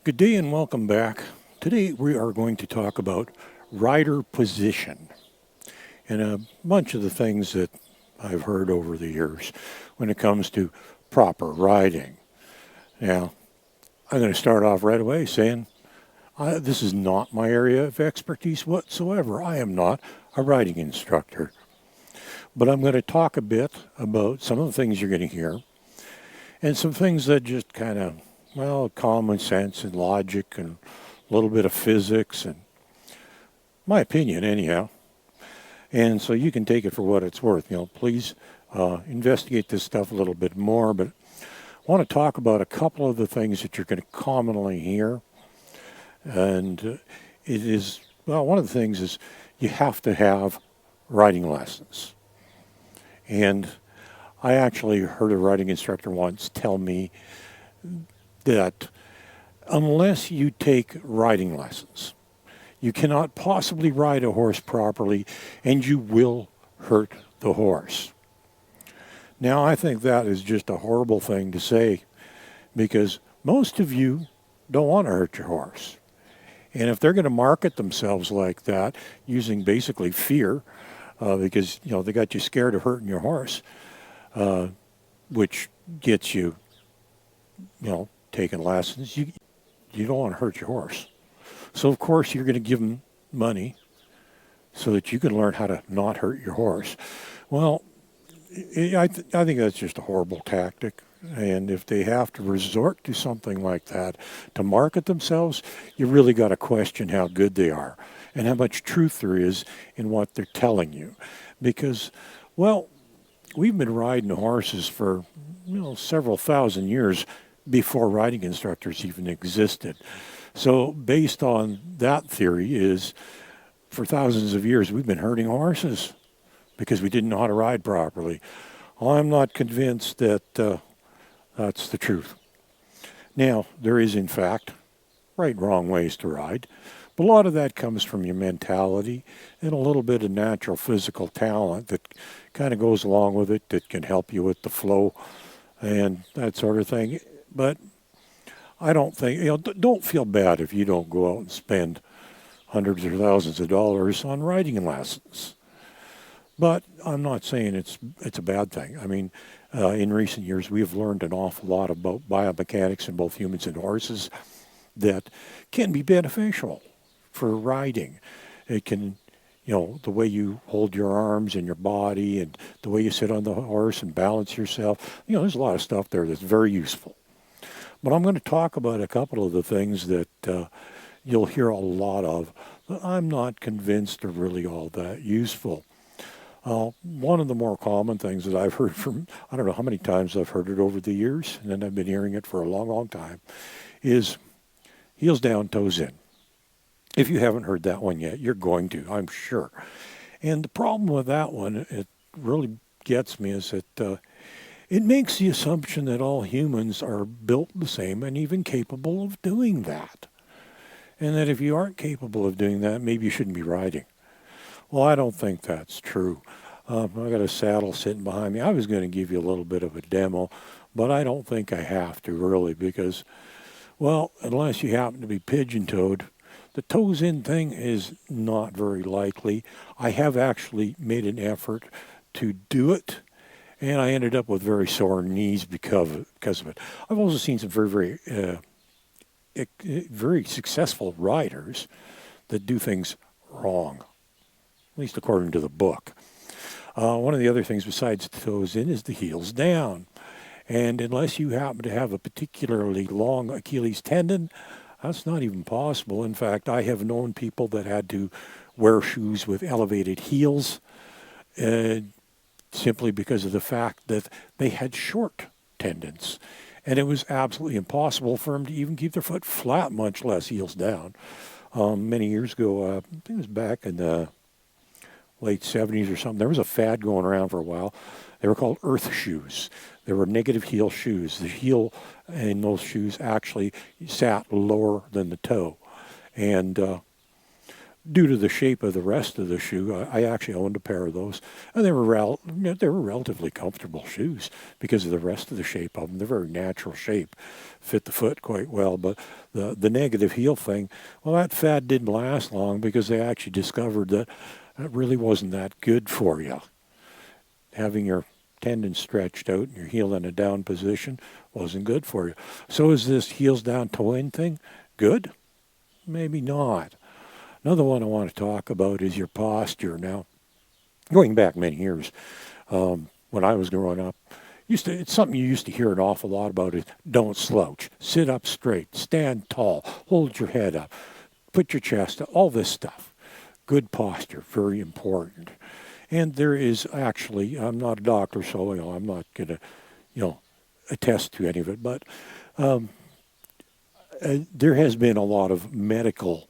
Good day and welcome back. Today we are going to talk about rider position and a bunch of the things that I've heard over the years when it comes to proper riding. Now, I'm going to start off right away saying this is not my area of expertise whatsoever. I am not a riding instructor. But I'm going to talk a bit about some of the things you're going to hear and some things that just kind of, well, common sense and logic and a little bit of physics and my opinion, anyhow. And so you can take it for what it's worth. Please investigate this stuff a little bit more. But I want to talk about a couple of the things that you're going to commonly hear. And it is, well, one of the things is you have to have riding lessons. And I actually heard a riding instructor once tell me that unless you take riding lessons, you cannot possibly ride a horse properly, and you will hurt the horse. Now, I think that is just a horrible thing to say because most of you don't want to hurt your horse. And if they're going to market themselves like that, using basically fear, because, they got you scared of hurting your horse, which gets you, taking lessons, you don't want to hurt your horse. So, of course, you're going to give them money so that you can learn how to not hurt your horse. Well, I think that's just a horrible tactic. And if they have to resort to something like that to market themselves, you really got to question how good they are and how much truth there is in what they're telling you. Because, well, we've been riding horses for, several thousand years before riding instructors even existed. So based on that theory is for thousands of years we've been hurting horses because we didn't know how to ride properly. I'm not convinced that that's the truth. Now, there is in fact right and wrong ways to ride, but a lot of that comes from your mentality and a little bit of natural physical talent that kind of goes along with it that can help you with the flow and that sort of thing. But I don't think, don't feel bad if you don't go out and spend hundreds or thousands of dollars on riding lessons. But I'm not saying it's a bad thing. I mean, in recent years, we have learned an awful lot about biomechanics in both humans and horses that can be beneficial for riding. It can, the way you hold your arms and your body and the way you sit on the horse and balance yourself, there's a lot of stuff there that's very useful. But I'm going to talk about a couple of the things that you'll hear a lot of that I'm not convinced are really all that useful. One of the more common things that I've heard from, I don't know how many times I've heard it over the years, and then I've been hearing it for a long, long time, is heels down, toes in. If you haven't heard that one yet, you're going to, I'm sure. And the problem with that one, it really gets me, is that it makes the assumption that all humans are built the same and even capable of doing that. And that if you aren't capable of doing that, maybe you shouldn't be riding. Well, I don't think that's true. I got a saddle sitting behind me. I was going to give you a little bit of a demo, but I don't think I have to really because, well, unless you happen to be pigeon-toed, the toes-in thing is not very likely. I have actually made an effort to do it, and I ended up with very sore knees because of it. I've also seen some very successful riders that do things wrong, at least according to the book. One of the other things besides the toes in is the heels down. And unless you happen to have a particularly long Achilles tendon, that's not even possible. In fact, I have known people that had to wear shoes with elevated heels simply because of the fact that they had short tendons. And it was absolutely impossible for them to even keep their foot flat, much less heels down. Many years ago, I think it was back in the late 70s or something, there was a fad going around for a while. They were called earth shoes. They were negative heel shoes. The heel in those shoes actually sat lower than the toe. And due to the shape of the rest of the shoe, I actually owned a pair of those, and they were relatively comfortable shoes because of the rest of the shape of them. They're very natural shape, fit the foot quite well. But the negative heel thing, well, that fad didn't last long because they actually discovered that it really wasn't that good for you. Having your tendon stretched out and your heel in a down position wasn't good for you. So is this heels down toe in thing good? Maybe not. Another one I want to talk about is your posture. Now, going back many years, when I was growing up, it's something you used to hear an awful lot about is don't slouch, sit up straight, stand tall, hold your head up, put your chest up, all this stuff. Good posture, very important. And there is actually, I'm not a doctor, so I'm not going to, attest to any of it, but there has been a lot of medical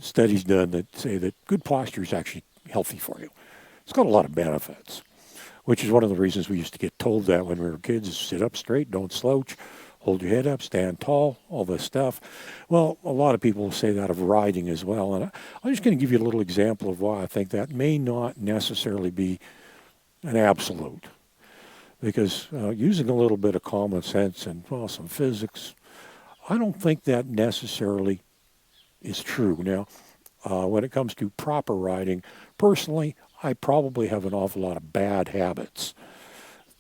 studies done that say that good posture is actually healthy for you. It's got a lot of benefits, which is one of the reasons we used to get told that when we were kids, is sit up straight, don't slouch, hold your head up, stand tall, all this stuff. Well, a lot of people say that of riding as well, and I'm just going to give you a little example of why I think that may not necessarily be an absolute, because using a little bit of common sense and, some physics, I don't think that necessarily is true. Now, when it comes to proper riding, personally, I probably have an awful lot of bad habits.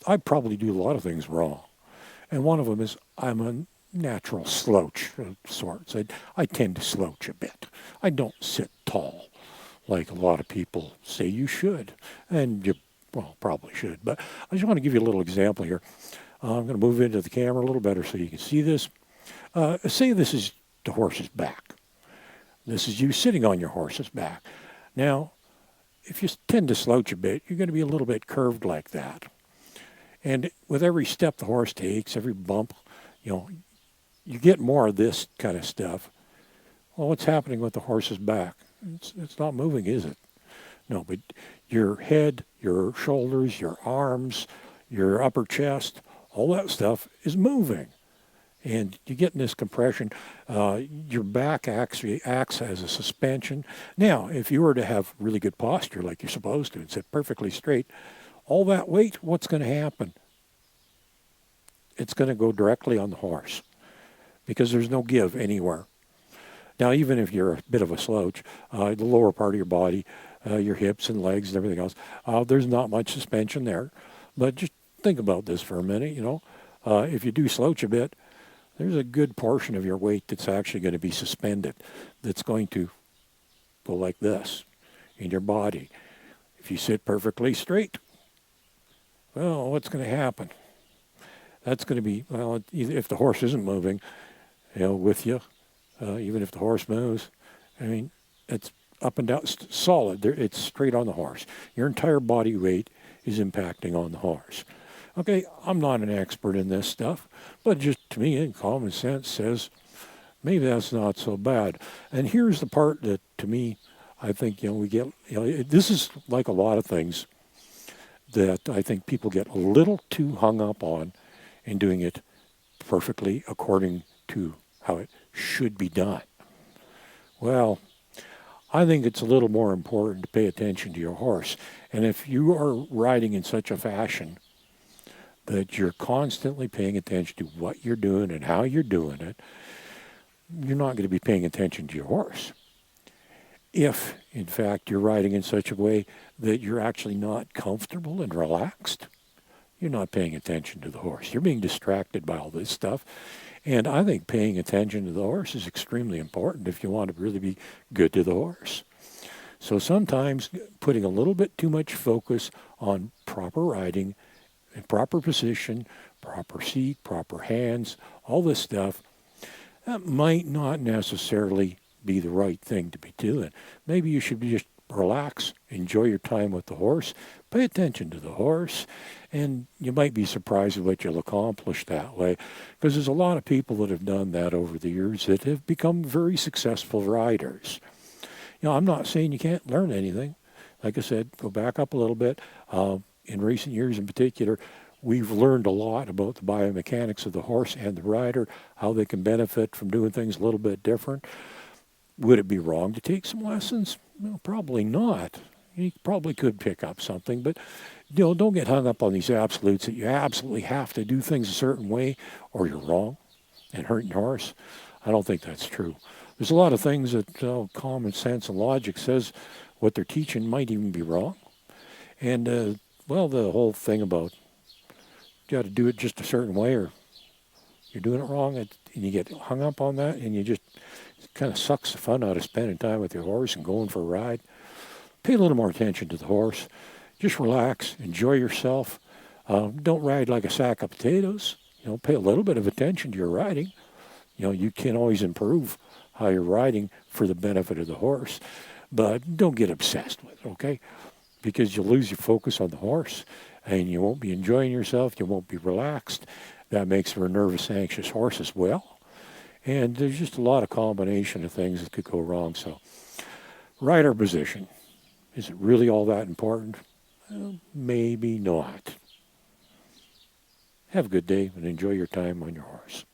I probably do a lot of things wrong. And one of them is I'm a natural slouch of sorts. I tend to slouch a bit. I don't sit tall like a lot of people say you should. And you, probably should. But I just want to give you a little example here. I'm going to move into the camera a little better so you can see this. Say this is the horse's back. This is you sitting on your horse's back. Now, if you tend to slouch a bit, you're going to be a little bit curved like that. And with every step the horse takes, every bump, you get more of this kind of stuff. Well, what's happening with the horse's back? It's not moving, is it? No, but your head, your shoulders, your arms, your upper chest, all that stuff is moving. And you get in this compression. Your back actually acts as a suspension. Now, if you were to have really good posture like you're supposed to and sit perfectly straight, all that weight, what's going to happen? It's going to go directly on the horse because there's no give anywhere. Now, even if you're a bit of a slouch, the lower part of your body, your hips and legs and everything else, there's not much suspension there. But just think about this for a minute, if you do slouch a bit, there's a good portion of your weight that's actually going to be suspended, that's going to go like this in your body. If you sit perfectly straight, well, what's going to happen? That's going to be, if the horse isn't moving, with you, even if the horse moves, it's up and down, solid. It's straight on the horse. Your entire body weight is impacting on the horse. Okay, I'm not an expert in this stuff, but just to me, common sense says maybe that's not so bad. And here's the part that, to me, I think, we get, this is like a lot of things that I think people get a little too hung up on in doing it perfectly according to how it should be done. Well, I think it's a little more important to pay attention to your horse. And if you are riding in such a fashion that you're constantly paying attention to what you're doing and how you're doing it, you're not going to be paying attention to your horse. If, in fact, you're riding in such a way that you're actually not comfortable and relaxed, you're not paying attention to the horse. You're being distracted by all this stuff. And I think paying attention to the horse is extremely important if you want to really be good to the horse. So sometimes putting a little bit too much focus on proper riding, in proper position, proper seat, proper hands, all this stuff, that might not necessarily be the right thing to be doing. Maybe you should just relax, enjoy your time with the horse, pay attention to the horse, and you might be surprised at what you'll accomplish that way, because there's a lot of people that have done that over the years that have become very successful riders. I'm not saying you can't learn anything. Like I said, go back up a little bit. In recent years in particular, we've learned a lot about the biomechanics of the horse and the rider, how they can benefit from doing things a little bit different. Would it be wrong to take some lessons? No, probably not. You probably could pick up something, but don't get hung up on these absolutes that you absolutely have to do things a certain way or you're wrong and hurting your horse. I don't think that's true. There's a lot of things that common sense and logic says what they're teaching might even be wrong. And, the whole thing about you got to do it just a certain way or you're doing it wrong, and you get hung up on that, and it kind of sucks the fun out of spending time with your horse and going for a ride. Pay a little more attention to the horse. Just relax, enjoy yourself. Don't ride like a sack of potatoes. Pay a little bit of attention to your riding. You can always improve how you're riding for the benefit of the horse, but don't get obsessed with it, okay? Because you'll lose your focus on the horse, and you won't be enjoying yourself. You won't be relaxed. That makes for a nervous, anxious horse as well. And there's just a lot of combination of things that could go wrong. So, rider position. Is it really all that important? Well, maybe not. Have a good day and enjoy your time on your horse.